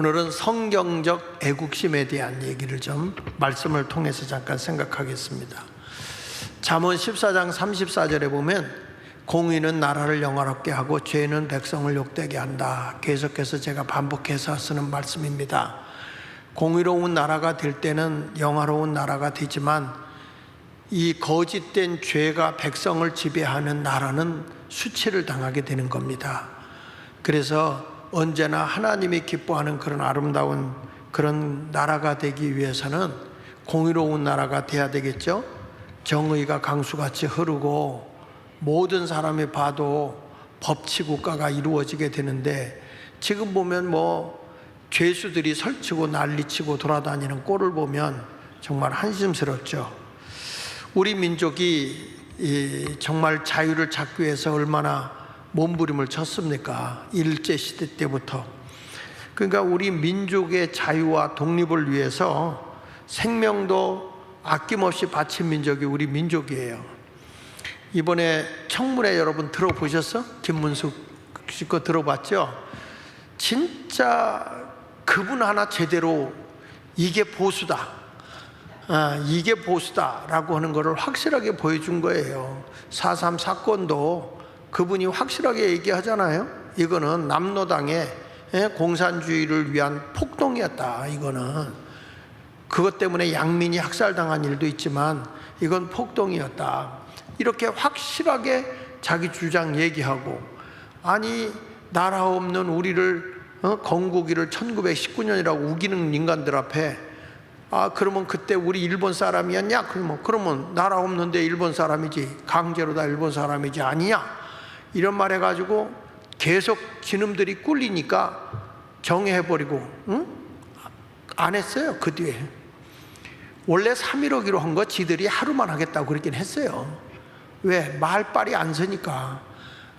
오늘은 성경적 애국심에 대한 얘기를 좀 말씀을 통해서 잠깐 생각하겠습니다. 잠언 14장 34절에 보면 공의는 나라를 영화롭게 하고 죄는 백성을 욕되게 한다. 계속해서 제가 반복해서 쓰는 말씀입니다. 공의로운 나라가 될 때는 영화로운 나라가 되지만 이 거짓된 죄가 백성을 지배하는 나라는 수치를 당하게 되는 겁니다. 그래서 언제나 하나님이 기뻐하는 그런 아름다운 그런 나라가 되기 위해서는 공의로운 나라가 돼야 되겠죠. 정의가 강수같이 흐르고 모든 사람이 봐도 법치국가가 이루어지게 되는데, 지금 보면 죄수들이 설치고 난리치고 돌아다니는 꼴을 보면 정말 한심스럽죠. 우리 민족이 정말 자유를 찾기 위해서 얼마나 몸부림을 쳤습니까? 일제시대 때부터. 그러니까 우리 민족의 자유와 독립을 위해서 생명도 아낌없이 바친 민족이 우리 민족이에요. 이번에 청문회 여러분 들어보셨어? 김문숙 씨 거 들어봤죠? 진짜 그분 하나 제대로 이게 보수다, 이게 보수다라고 하는 것을 확실하게 보여준 거예요. 4.3 사건도 그분이 확실하게 얘기하잖아요. 이거는 남로당의 공산주의를 위한 폭동이었다. 이거는 그것 때문에 양민이 학살당한 일도 있지만 이건 폭동이었다. 이렇게 확실하게 자기 주장 얘기하고, 아니 나라 없는 우리를 건국일을 1919년이라고 우기는 인간들 앞에 그러면 그때 우리 일본 사람이었냐? 그러면 나라 없는데 일본 사람이지, 강제로 다 일본 사람이지 아니냐? 이런 말 해가지고 계속 지놈들이 꿀리니까 정해버리고 안 했어요. 그 뒤에 원래 3.15기로 한 거 지들이 하루만 하겠다고 그러긴 했어요. 왜? 말빨이 안 서니까.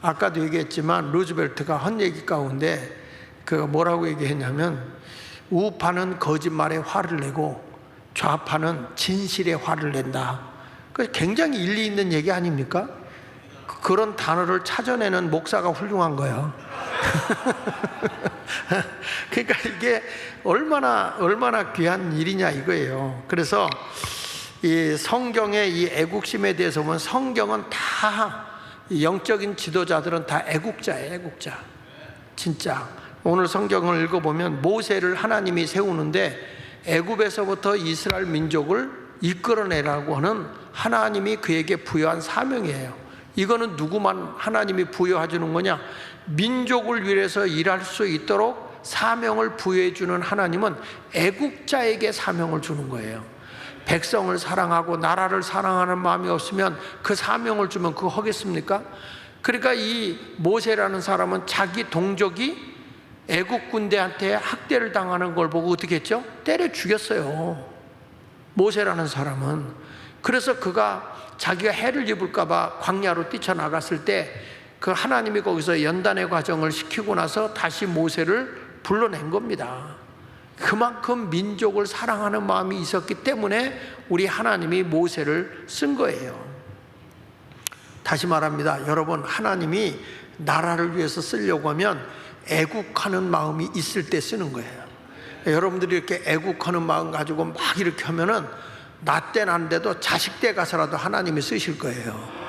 아까도 얘기했지만 루즈벨트가 한 얘기 가운데 그가 뭐라고 얘기했냐면, 우파는 거짓말에 화를 내고 좌파는 진실에 화를 낸다. 그 굉장히 일리 있는 얘기 아닙니까? 그런 단어를 찾아내는 목사가 훌륭한 거예요. 그러니까 이게 얼마나 귀한 일이냐 이거예요. 그래서 이 성경의 이 애국심에 대해서 보면 성경은 다 영적인 지도자들은 다 애국자예요. 애국자. 진짜 오늘 성경을 읽어보면 모세를 하나님이 세우는데 애굽에서부터 이스라엘 민족을 이끌어내라고 하는 하나님이 그에게 부여한 사명이에요. 이거는 누구만 하나님이 부여해 주는 거냐? 민족을 위해서 일할 수 있도록 사명을 부여해 주는 하나님은 애국자에게 사명을 주는 거예요. 백성을 사랑하고 나라를 사랑하는 마음이 없으면 그 사명을 주면 그거 하겠습니까? 그러니까 이 모세라는 사람은 자기 동족이 애국 군대한테 학대를 당하는 걸 보고 어떻게 했죠? 때려 죽였어요. 모세라는 사람은. 그래서 그가 자기가 해를 입을까 봐 광야로 뛰쳐나갔을 때 그 하나님이 거기서 연단의 과정을 시키고 나서 다시 모세를 불러낸 겁니다. 그만큼 민족을 사랑하는 마음이 있었기 때문에 우리 하나님이 모세를 쓴 거예요. 다시 말합니다. 여러분, 하나님이 나라를 위해서 쓰려고 하면 애국하는 마음이 있을 때 쓰는 거예요. 여러분들이 이렇게 애국하는 마음 가지고 막 이렇게 하면은 나 때는 안 돼도 자식 때 가서라도 하나님이 쓰실 거예요.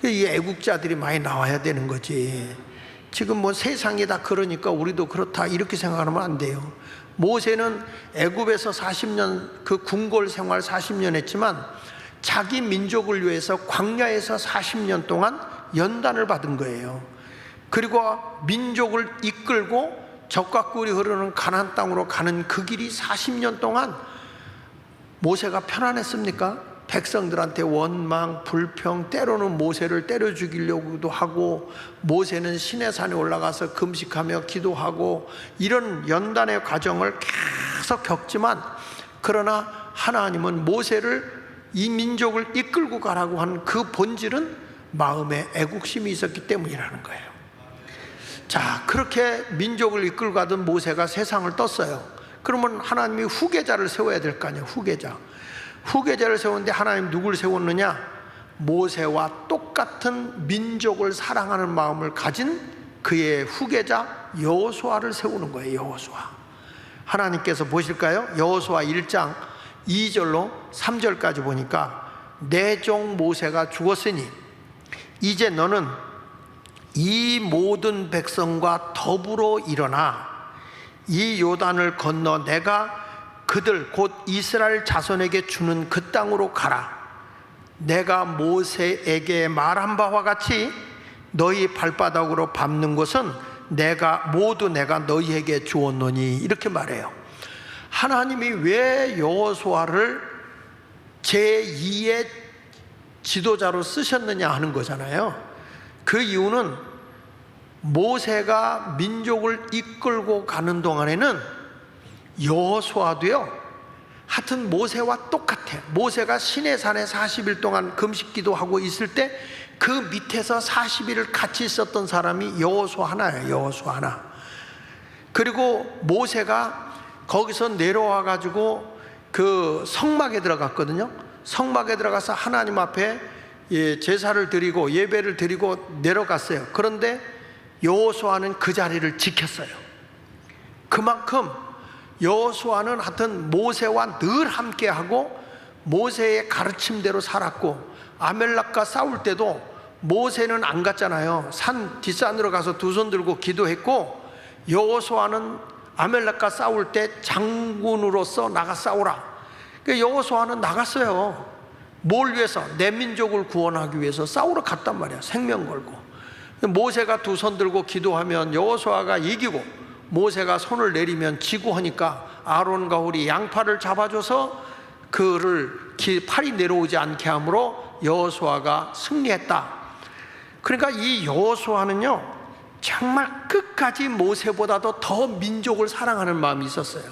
이 애국자들이 많이 나와야 되는 거지. 지금 세상이 다 그러니까 우리도 그렇다 이렇게 생각하면 안 돼요. 모세는 애굽에서 40년 그 궁궐 생활 40년 했지만 자기 민족을 위해서 광야에서 40년 동안 연단을 받은 거예요. 그리고 민족을 이끌고 적과 꿀이 흐르는 가나안 땅으로 가는 그 길이 40년 동안 모세가 편안했습니까? 백성들한테 원망, 불평, 때로는 모세를 때려 죽이려고도 하고, 모세는 시내산에 올라가서 금식하며 기도하고, 이런 연단의 과정을 계속 겪지만, 그러나 하나님은 모세를 이 민족을 이끌고 가라고 한 그 본질은 마음에 애국심이 있었기 때문이라는 거예요. 자, 그렇게 민족을 이끌고 가던 모세가 세상을 떴어요. 그러면 하나님이 후계자를 세워야 될 거 아니에요. 후계자를 세우는데 하나님 누굴 세웠느냐? 모세와 똑같은 민족을 사랑하는 마음을 가진 그의 후계자 여호수아를 세우는 거예요. 여호수아. 하나님께서 보실까요? 여호수아 1장 2절로 3절까지 보니까 내 종 모세가 죽었으니 이제 너는 이 모든 백성과 더불어 일어나 이 요단을 건너 내가 그들 곧 이스라엘 자손에게 주는 그 땅으로 가라. 내가 모세에게 말한 바와 같이 너희 발바닥으로 밟는 것은 모두 내가 너희에게 주었노니, 이렇게 말해요. 하나님이 왜 여호수아를 제2의 지도자로 쓰셨느냐 하는 거잖아요. 그 이유는 모세가 민족을 이끌고 가는 동안에는 여호수아도요, 하여튼 모세와 똑같아. 모세가 시내산에 40일 동안 금식 기도하고 있을 때 그 밑에서 40일을 같이 있었던 사람이 여호수아 하나예요. 여호수아 하나. 그리고 모세가 거기서 내려와 가지고 그 성막에 들어갔거든요. 성막에 들어가서 하나님 앞에 제사를 드리고 예배를 드리고 내려갔어요. 그런데 여호수아는 그 자리를 지켰어요. 그만큼 여호수아는 하여튼 모세와 늘 함께하고 모세의 가르침대로 살았고, 아멜렉과 싸울 때도 모세는 안 갔잖아요. 산 뒷산으로 가서 두 손 들고 기도했고, 여호수아는 아멜렉과 싸울 때 장군으로서 나가 싸우라. 그러니까 여호수아는 나갔어요. 뭘 위해서? 내 민족을 구원하기 위해서 싸우러 갔단 말이야. 생명 걸고. 모세가 두 손 들고 기도하면 여호수아가 이기고, 모세가 손을 내리면 지고 하니까 아론과 홀이 양팔을 잡아줘서 그를 팔이 내려오지 않게 함으로 여호수아가 승리했다. 그러니까 이 여호수아는요, 정말 끝까지 모세보다도 더 민족을 사랑하는 마음이 있었어요.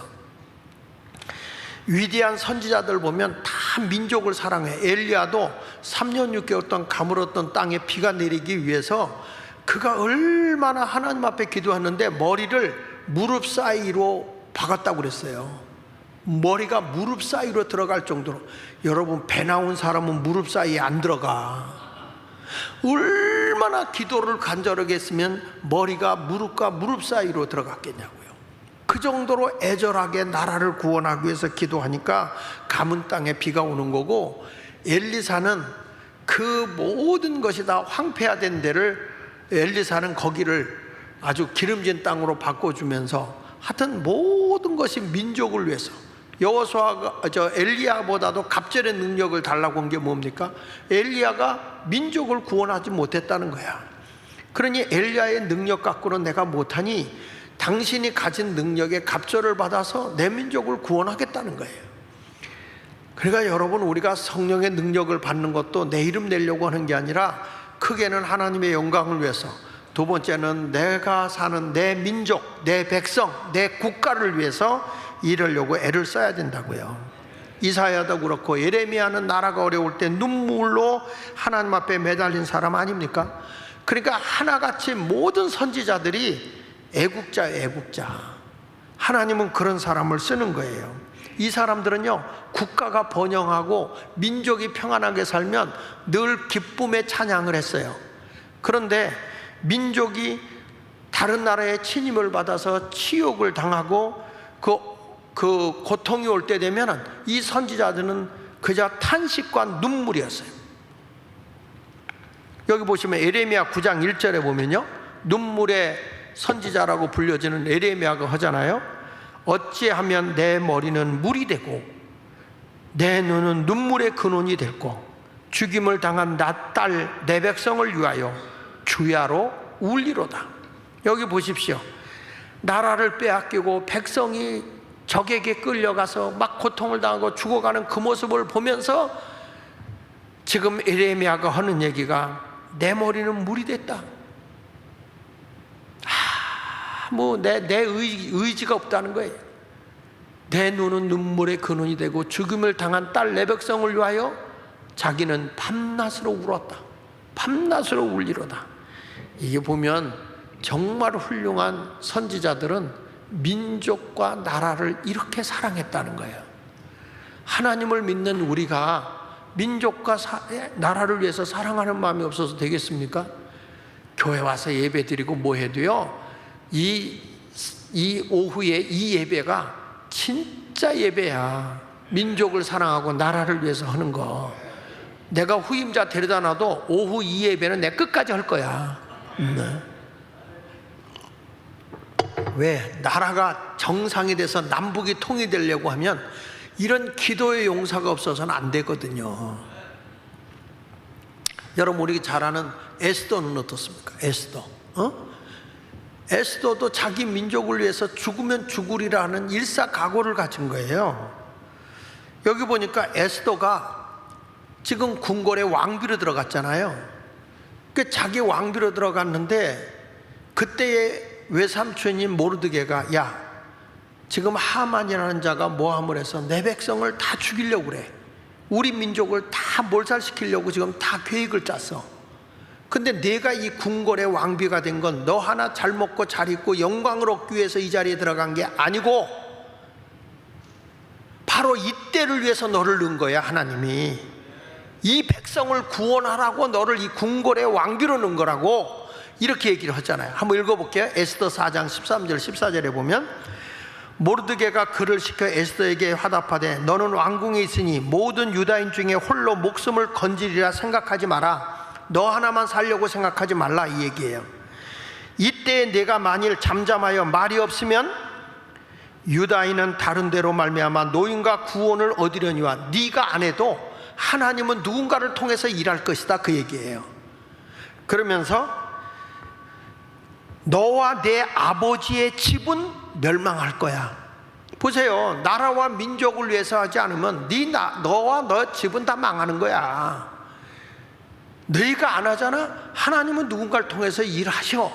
위대한 선지자들 보면 다 민족을 사랑해. 엘리야도 3년 6개월 동안 가물었던 땅에 비가 내리기 위해서 그가 얼마나 하나님 앞에 기도했는데 머리를 무릎 사이로 박았다고 그랬어요. 머리가 무릎 사이로 들어갈 정도로. 여러분, 배 나온 사람은 무릎 사이에 안 들어가. 얼마나 기도를 간절하게 했으면 머리가 무릎과 무릎 사이로 들어갔겠냐고요. 그 정도로 애절하게 나라를 구원하기 위해서 기도하니까 가문 땅에 비가 오는 거고, 엘리사는 그 모든 것이 다 황폐화된 데를 엘리사는 거기를 아주 기름진 땅으로 바꿔주면서 하여튼 모든 것이 민족을 위해서. 여호수아가 엘리야보다도 갑절의 능력을 달라고 한 게 뭡니까? 엘리야가 민족을 구원하지 못했다는 거야. 그러니 엘리야의 능력 갖고는 내가 못하니 당신이 가진 능력에 갑절을 받아서 내 민족을 구원하겠다는 거예요. 그러니까 여러분, 우리가 성령의 능력을 받는 것도 내 이름 내려고 하는 게 아니라 크게는 하나님의 영광을 위해서, 두 번째는 내가 사는 내 민족, 내 백성, 내 국가를 위해서 이러려고 애를 써야 된다고요. 이사야도 그렇고 예레미야는 나라가 어려울 때 눈물로 하나님 앞에 매달린 사람 아닙니까? 그러니까 하나같이 모든 선지자들이 애국자예요, 애국자. 하나님은 그런 사람을 쓰는 거예요. 이 사람들은요, 국가가 번영하고 민족이 평안하게 살면 늘 기쁨의 찬양을 했어요. 그런데 민족이 다른 나라의 침입을 받아서 치욕을 당하고 그 고통이 올 때 되면 이 선지자들은 그저 탄식과 눈물이었어요. 여기 보시면 예레미야 9장 1절에 보면요, 눈물의 선지자라고 불려지는 예레미야가 하잖아요. 어찌하면 내 머리는 물이 되고 내 눈은 눈물의 근원이 됐고 죽임을 당한 나 딸 내 백성을 위하여 주야로 울리로다. 여기 보십시오. 나라를 빼앗기고 백성이 적에게 끌려가서 막 고통을 당하고 죽어가는 그 모습을 보면서 지금 예레미야가 하는 얘기가 내 머리는 물이 됐다. 내 의지가 없다는 거예요. 내 눈은 눈물의 근원이 되고 죽음을 당한 딸 내 백성을 위하여 자기는 밤낮으로 울었다. 밤낮으로 울리로다. 이게 보면 정말 훌륭한 선지자들은 민족과 나라를 이렇게 사랑했다는 거예요. 하나님을 믿는 우리가 민족과 나라를 위해서 사랑하는 마음이 없어서 되겠습니까? 교회 와서 예배 드리고 뭐 해도요, 이 오후에 이 예배가 진짜 예배야. 민족을 사랑하고 나라를 위해서 하는 거. 내가 후임자 데려다 놔도 오후 이 예배는 내 끝까지 할 거야. 왜? 나라가 정상이 돼서 남북이 통일되려고 하면 이런 기도의 용사가 없어서는 안 되거든요. 여러분, 우리 잘 아는 에스더는 어떻습니까? 에스더. 에스더도 자기 민족을 위해서 죽으면 죽으리라는 일사각오를 가진 거예요. 여기 보니까 에스더가 지금 궁궐에 왕비로 들어갔잖아요. 그 자기 왕비로 들어갔는데 그때의 외삼촌인 모르드게가, 야, 지금 하만이라는 자가 모함을 해서 내 백성을 다 죽이려고 그래. 우리 민족을 다 몰살시키려고 지금 다 계획을 짰어. 근데 내가 이 궁궐의 왕비가 된 건 너 하나 잘 먹고 잘 입고 영광을 얻기 위해서 이 자리에 들어간 게 아니고 바로 이때를 위해서 너를 넣은 거야. 하나님이 이 백성을 구원하라고 너를 이 궁궐의 왕비로 넣은 거라고, 이렇게 얘기를 하잖아요. 한번 읽어볼게요. 에스더 4장 13절 14절에 보면, 모르드게가 그를 시켜 에스더에게 화답하되 너는 왕궁에 있으니 모든 유다인 중에 홀로 목숨을 건지리라 생각하지 마라. 너 하나만 살려고 생각하지 말라, 이 얘기예요. 이때 내가 만일 잠잠하여 말이 없으면 유다인은 다른 데로 말미암아 노인과 구원을 얻으려니와 네가 안 해도 하나님은 누군가를 통해서 일할 것이다, 그 얘기예요. 그러면서 너와 내 아버지의 집은 멸망할 거야. 보세요. 나라와 민족을 위해서 하지 않으면 너와 너 집은 다 망하는 거야. 너희가 안 하잖아? 하나님은 누군가를 통해서 일하셔.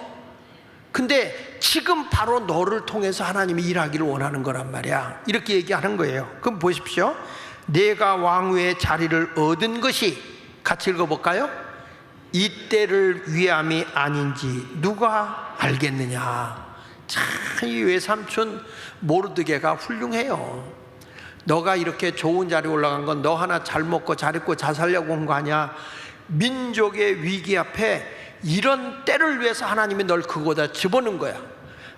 근데 지금 바로 너를 통해서 하나님이 일하기를 원하는 거란 말이야. 이렇게 얘기하는 거예요. 그럼 보십시오. 내가 왕위의 자리를 얻은 것이, 같이 읽어볼까요? 이때를 위함이 아닌지 누가 알겠느냐. 참, 이 외삼촌 모르드게가 훌륭해요. 너가 이렇게 좋은 자리에 올라간 건 너 하나 잘 먹고 잘 입고 잘 살려고 온 거 아니야. 민족의 위기 앞에 이런 때를 위해서 하나님이 널 그거다 집어넣은 거야.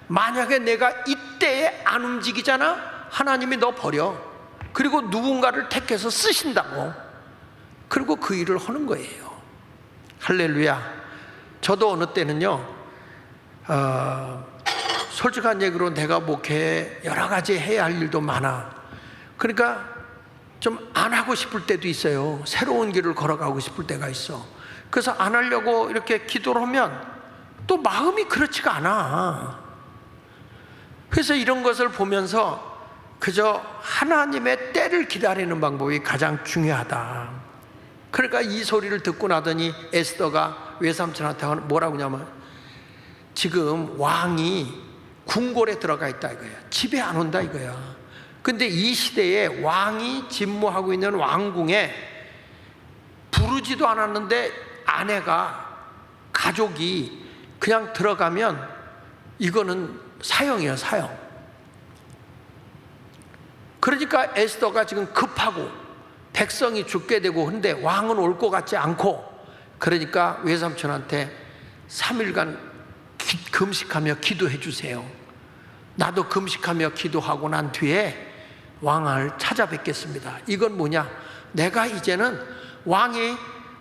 만약에 내가 이때에 안 움직이잖아, 하나님이 너 버려. 그리고 누군가를 택해서 쓰신다고. 그리고 그 일을 하는 거예요. 할렐루야. 저도 어느 때는요, 솔직한 얘기로 내가 목회에 여러 가지 해야 할 일도 많아. 그러니까 좀 안 하고 싶을 때도 있어요. 새로운 길을 걸어가고 싶을 때가 있어. 그래서 안 하려고 이렇게 기도를 하면 또 마음이 그렇지가 않아. 그래서 이런 것을 보면서 그저 하나님의 때를 기다리는 방법이 가장 중요하다. 그러니까 이 소리를 듣고 나더니 에스더가 외삼촌한테 뭐라고 하냐면, 지금 왕이 궁궐에 들어가 있다 이거야. 집에 안 온다 이거야. 근데 이 시대에 왕이 진무하고 있는 왕궁에 부르지도 않았는데 아내가, 가족이 그냥 들어가면 이거는 사형이에요, 사형. 그러니까 에스더가 지금 급하고 백성이 죽게 되고, 근데 왕은 올 것 같지 않고, 그러니까 외삼촌한테 3일간 금식하며 기도해 주세요. 나도 금식하며 기도하고 난 뒤에 왕을 찾아뵙겠습니다. 이건 뭐냐? 내가 이제는 왕이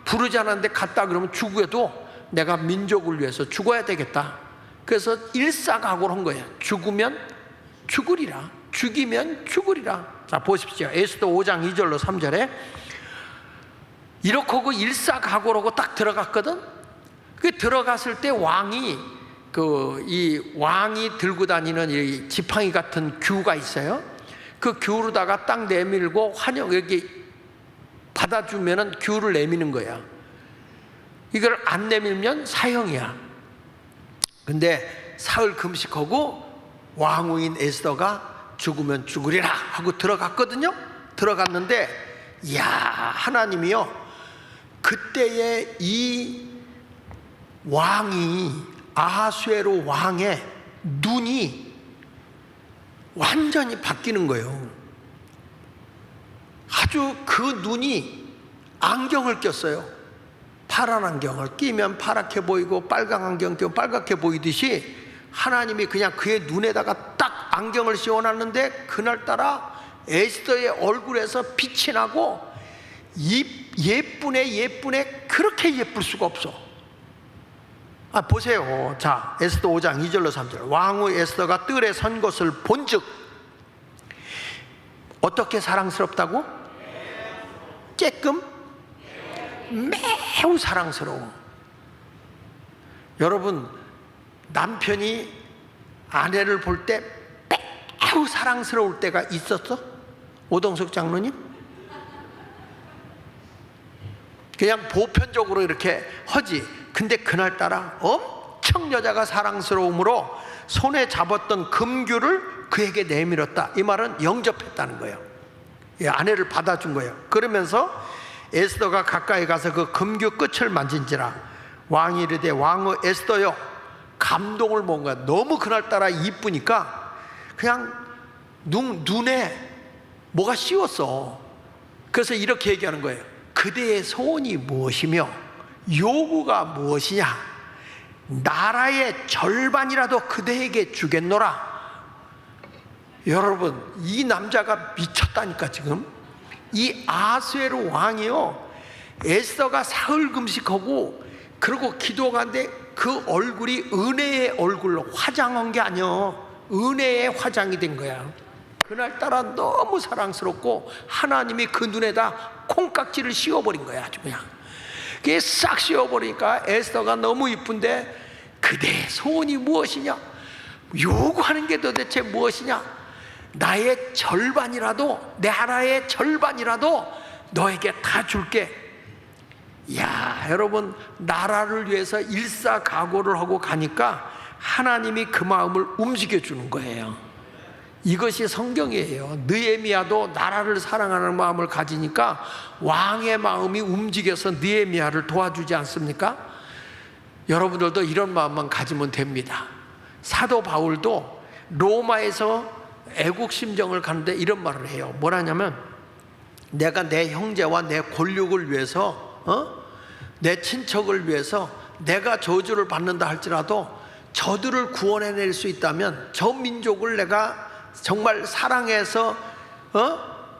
부르지 않았는데 갔다 그러면 죽어도 내가 민족을 위해서 죽어야 되겠다. 그래서 일사각오를 한 거예요. 죽으면 죽으리라, 죽이면 죽으리라. 자, 보십시오. 에스더 5장 2절로 3절에 이렇게 하고 일사각오라고 딱 들어갔거든. 그 들어갔을 때 왕이 이 왕이 들고 다니는 이 지팡이 같은 규가 있어요. 그 규로다가 딱 내밀고 환영, 여기 받아주면은 규를 내미는 거야. 이걸 안 내밀면 사형이야. 근데 사흘 금식하고 왕후인 에스더가 죽으면 죽으리라 하고 들어갔거든요. 들어갔는데, 이야, 하나님이요, 그때의 이 왕이, 아하수에로 왕의 눈이 완전히 바뀌는 거예요. 아주 그 눈이 안경을 꼈어요. 파란 안경을 끼면 파랗게 보이고 빨간 안경 끼면 빨갛게 보이듯이 하나님이 그냥 그의 눈에다가 딱 안경을 씌워놨는데 그날따라 에스더의 얼굴에서 빛이 나고 예쁘네 그렇게 예쁠 수가 없어. 보세요. 자, 에스더 5장 2절로 3절. 왕후 에스더가 뜰에 선 것을 본즉 어떻게 사랑스럽다고? 쬐끔 매우 사랑스러워. 여러분, 남편이 아내를 볼 때 매우 사랑스러울 때가 있었어? 오동석 장로님? 그냥 보편적으로 이렇게 하지. 근데 그날따라 엄청 여자가 사랑스러움으로 손에 잡았던 금규를 그에게 내밀었다. 이 말은 영접했다는 거예요. 아내를 받아준 거예요. 그러면서 에스더가 가까이 가서 그 금규 끝을 만진지라 왕이 이르되 왕후 에스더여, 감동을 먹은 거야. 너무 그날따라 이쁘니까 그냥 눈에 뭐가 씌웠어. 그래서 이렇게 얘기하는 거예요. 그대의 소원이 무엇이며 요구가 무엇이냐? 나라의 절반이라도 그대에게 주겠노라. 여러분, 이 남자가 미쳤다니까. 지금 이 아수에로 왕이요, 에스더가 사흘 금식하고 그리고 기도하는데 그 얼굴이 은혜의 얼굴로 화장한 게 아니요, 은혜의 화장이 된 거야. 그날따라 너무 사랑스럽고 하나님이 그 눈에다 콩깍지를 씌워버린 거야. 아주 그냥 그게 싹 씌워버리니까 에스더가 너무 이쁜데 그대의 소원이 무엇이냐? 요구하는 게 도대체 무엇이냐? 나의 절반이라도, 내 나라의 절반이라도 너에게 다 줄게. 야, 여러분, 나라를 위해서 일사각오를 하고 가니까 하나님이 그 마음을 움직여 주는 거예요. 이것이 성경이에요. 느헤미야도 나라를 사랑하는 마음을 가지니까 왕의 마음이 움직여서 느헤미야를 도와주지 않습니까? 여러분들도 이런 마음만 가지면 됩니다. 사도 바울도 로마에서 애국 심정을 가는데 이런 말을 해요. 뭐라냐면, 내가 내 형제와 내 권력을 위해서, 내 친척을 위해서 내가 저주를 받는다 할지라도 저들을 구원해낼 수 있다면, 저 민족을 내가 정말 사랑해서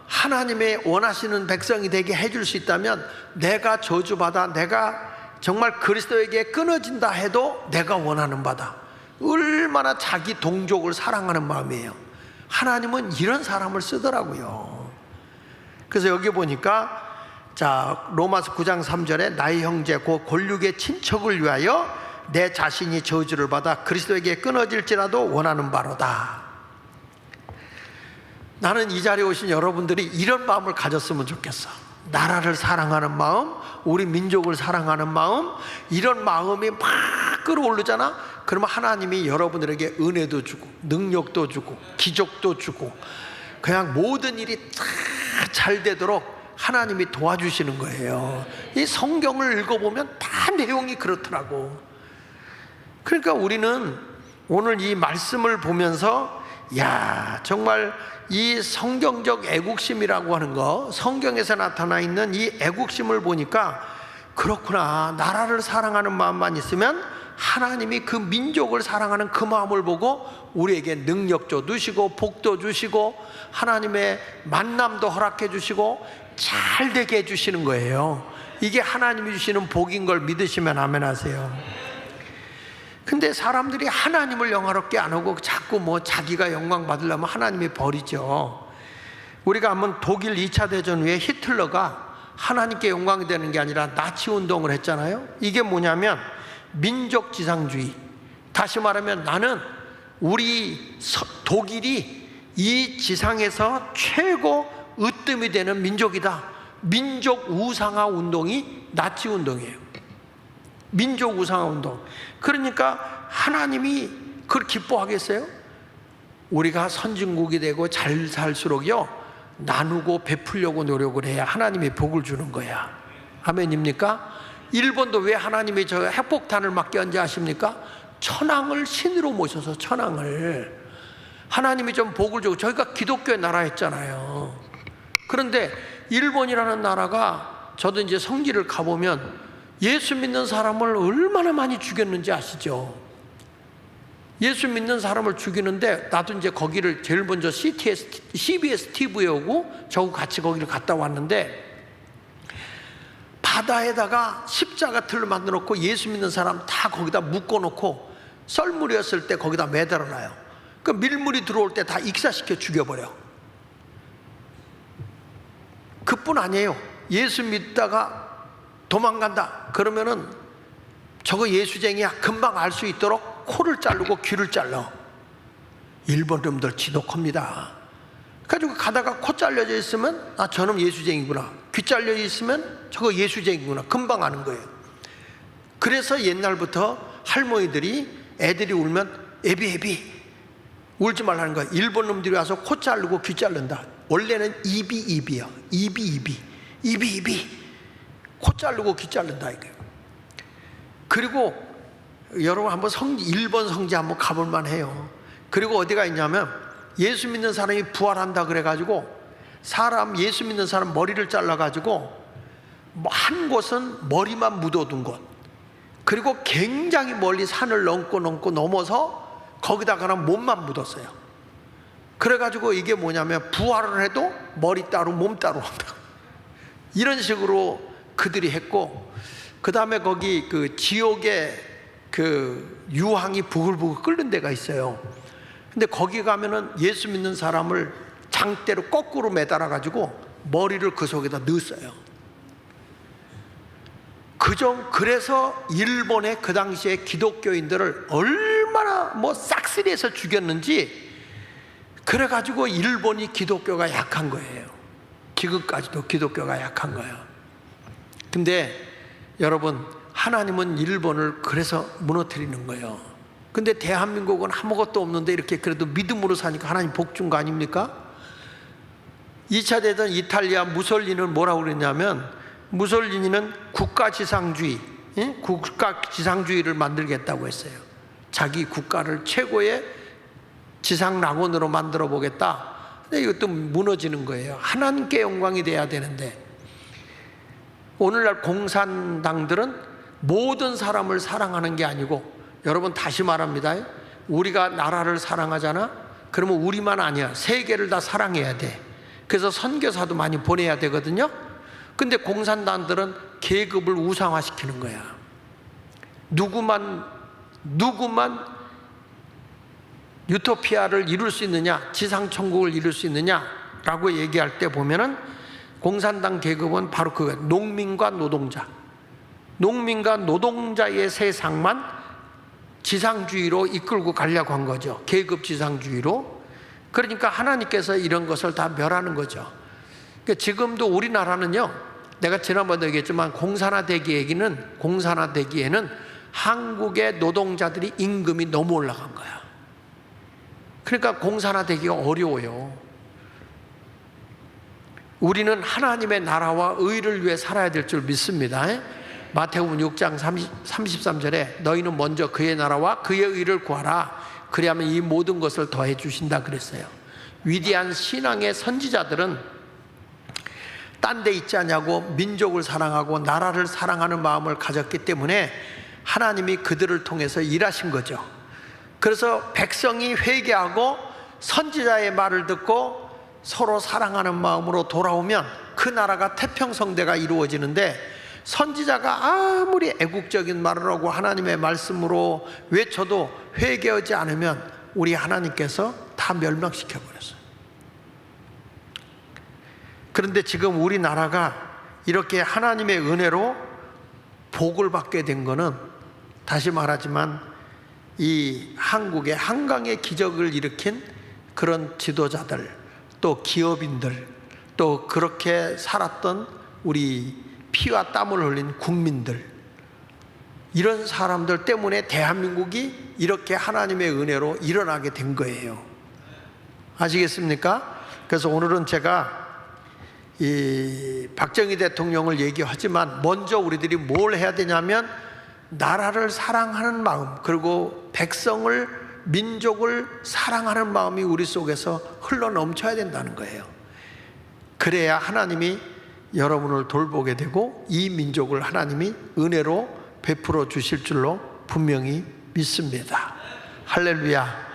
하나님의 원하시는 백성이 되게 해줄 수 있다면, 내가 저주받아 내가 정말 그리스도에게 끊어진다 해도 내가 원하는 바다. 얼마나 자기 동족을 사랑하는 마음이에요. 하나님은 이런 사람을 쓰더라고요. 그래서 여기 보니까, 자, 로마서 9장 3절에 나의 형제 곧 권력의 친척을 위하여 내 자신이 저주를 받아 그리스도에게 끊어질지라도 원하는 바로다. 나는 이 자리에 오신 여러분들이 이런 마음을 가졌으면 좋겠어. 나라를 사랑하는 마음, 우리 민족을 사랑하는 마음, 이런 마음이 막 끌어오르잖아. 그러면 하나님이 여러분들에게 은혜도 주고 능력도 주고 기적도 주고 그냥 모든 일이 다 잘 되도록 하나님이 도와주시는 거예요. 이 성경을 읽어보면 다 내용이 그렇더라고. 그러니까 우리는 오늘 이 말씀을 보면서, 야, 정말 이 성경적 애국심이라고 하는 거, 성경에서 나타나 있는 이 애국심을 보니까 그렇구나, 나라를 사랑하는 마음만 있으면 하나님이 그 민족을 사랑하는 그 마음을 보고 우리에게 능력도 주시고 복도 주시고 하나님의 만남도 허락해 주시고 잘 되게 해주시는 거예요. 이게 하나님이 주시는 복인 걸 믿으시면 아멘 하세요. 근데 사람들이 하나님을 영화롭게 안 하고 자꾸 뭐 자기가 영광 받으려면 하나님이 버리죠. 우리가 한번 독일 2차 대전 후에 히틀러가 하나님께 영광이 되는 게 아니라 나치 운동을 했잖아요. 이게 뭐냐면 민족 지상주의. 다시 말하면 나는 우리 독일이 이 지상에서 최고 으뜸이 되는 민족이다. 민족 우상화 운동이 나치 운동이에요. 민족 우상화 운동. 그러니까 하나님이 그걸 기뻐하겠어요? 우리가 선진국이 되고 잘 살수록요, 나누고 베풀려고 노력을 해야 하나님이 복을 주는 거야. 아멘입니까? 일본도 왜 하나님이 저 핵폭탄을 맞게 한지 아십니까? 천황을 신으로 모셔서, 천황을 하나님이 좀 복을 주고, 저희가 기독교의 나라였잖아요. 그런데 일본이라는 나라가, 저도 이제 성지를 가보면 예수 믿는 사람을 얼마나 많이 죽였는지 아시죠? 예수 믿는 사람을 죽이는데 나도 이제 거기를 제일 먼저 CBS TV에 오고 저하고 같이 거기를 갔다 왔는데, 바다에다가 십자가 틀을 만들어 놓고 예수 믿는 사람 다 거기다 묶어 놓고 썰물이었을 때 거기다 매달아 놔요. 그 밀물이 들어올 때 다 익사시켜 죽여버려. 그뿐 아니에요. 예수 믿다가 도망간다 그러면은 저거 예수쟁이야 금방 알 수 있도록 코를 자르고 귀를 잘라. 일본 놈들 지독합니다. 가지고 가다가 코 잘려져 있으면 아 저놈 예수쟁이구나, 귀 잘려 있으면 저거 예수쟁이구나 금방 아는 거예요. 그래서 옛날부터 할머니들이 애들이 울면 애비 울지 말라는 거야. 일본 놈들이 와서 코 자르고 귀 자른다. 원래는 입이야. 입이 코 자르고 귀 자른다 이거예요. 그리고 여러분 한번 일본 성지 한번 가볼 만해요. 그리고 어디가 있냐면 예수 믿는 사람이 부활한다 그래가지고 예수 믿는 사람 머리를 잘라가지고 한 곳은 머리만 묻어둔 곳, 그리고 굉장히 멀리 산을 넘고 넘어서 거기다가는 몸만 묻었어요. 그래가지고 이게 뭐냐면 부활을 해도 머리 따로 몸 따로 한다. 이런 식으로 그들이 했고, 그 다음에 거기 그 지옥에 그 유황이 부글부글 끓는 데가 있어요. 근데 거기 가면은 예수 믿는 사람을 장대로 거꾸로 매달아 가지고 머리를 그 속에다 넣었어요. 그래서 일본의 그 당시에 기독교인들을 얼마나 싹쓸이해서 죽였는지, 그래가지고 일본이 기독교가 약한 거예요. 지금까지도 기독교가 약한 거예요. 근데 여러분, 하나님은 일본을 그래서 무너뜨리는 거예요. 근데 대한민국은 아무것도 없는데 이렇게 그래도 믿음으로 사니까 하나님 복 준 거 아닙니까? 2차 대전 이탈리아 무솔리니는 뭐라고 그랬냐면, 무솔리니는 국가지상주의를 만들겠다고 했어요. 자기 국가를 최고의 지상낙원으로 만들어 보겠다. 근데 이것도 무너지는 거예요. 하나님께 영광이 돼야 되는데, 오늘날 공산당들은 모든 사람을 사랑하는 게 아니고, 여러분 다시 말합니다. 우리가 나라를 사랑하잖아? 그러면 우리만 아니야. 세계를 다 사랑해야 돼. 그래서 선교사도 많이 보내야 되거든요. 근데 공산당들은 계급을 우상화시키는 거야. 누구만 유토피아를 이룰 수 있느냐, 지상천국을 이룰 수 있느냐라고 얘기할 때 보면은 공산당 계급은 바로 그거예요. 농민과 노동자의 세상만 지상주의로 이끌고 가려고 한 거죠. 계급 지상주의로. 그러니까 하나님께서 이런 것을 다 멸하는 거죠. 그러니까 지금도 우리나라는요, 내가 지난번에 얘기했지만 공산화되기에는 한국의 노동자들이 임금이 너무 올라간 거야. 그러니까 공산화되기가 어려워요. 우리는 하나님의 나라와 의를 위해 살아야 될 줄 믿습니다. 마태복음 6장 33절에 너희는 먼저 그의 나라와 그의 의를 구하라. 그리하면 이 모든 것을 더해 주신다 그랬어요. 위대한 신앙의 선지자들은 딴 데 있지 않냐고 민족을 사랑하고 나라를 사랑하는 마음을 가졌기 때문에 하나님이 그들을 통해서 일하신 거죠. 그래서 백성이 회개하고 선지자의 말을 듣고 서로 사랑하는 마음으로 돌아오면 그 나라가 태평성대가 이루어지는데, 선지자가 아무리 애국적인 말을 하고 하나님의 말씀으로 외쳐도 회개하지 않으면 우리 하나님께서 다 멸망시켜 버렸어요. 그런데 지금 우리나라가 이렇게 하나님의 은혜로 복을 받게 된 거는, 다시 말하지만 이 한국의 한강의 기적을 일으킨 그런 지도자들, 또 기업인들, 또 그렇게 살았던 우리 피와 땀을 흘린 국민들, 이런 사람들 때문에 대한민국이 이렇게 하나님의 은혜로 일어나게 된 거예요. 아시겠습니까? 그래서 오늘은 제가 이 박정희 대통령을 얘기하지만 먼저 우리들이 뭘 해야 되냐면, 나라를 사랑하는 마음, 그리고 백성을, 민족을 사랑하는 마음이 우리 속에서 흘러 넘쳐야 된다는 거예요. 그래야 하나님이 여러분을 돌보게 되고 이 민족을 하나님이 은혜로 베풀어 주실 줄로 분명히 믿습니다. 할렐루야.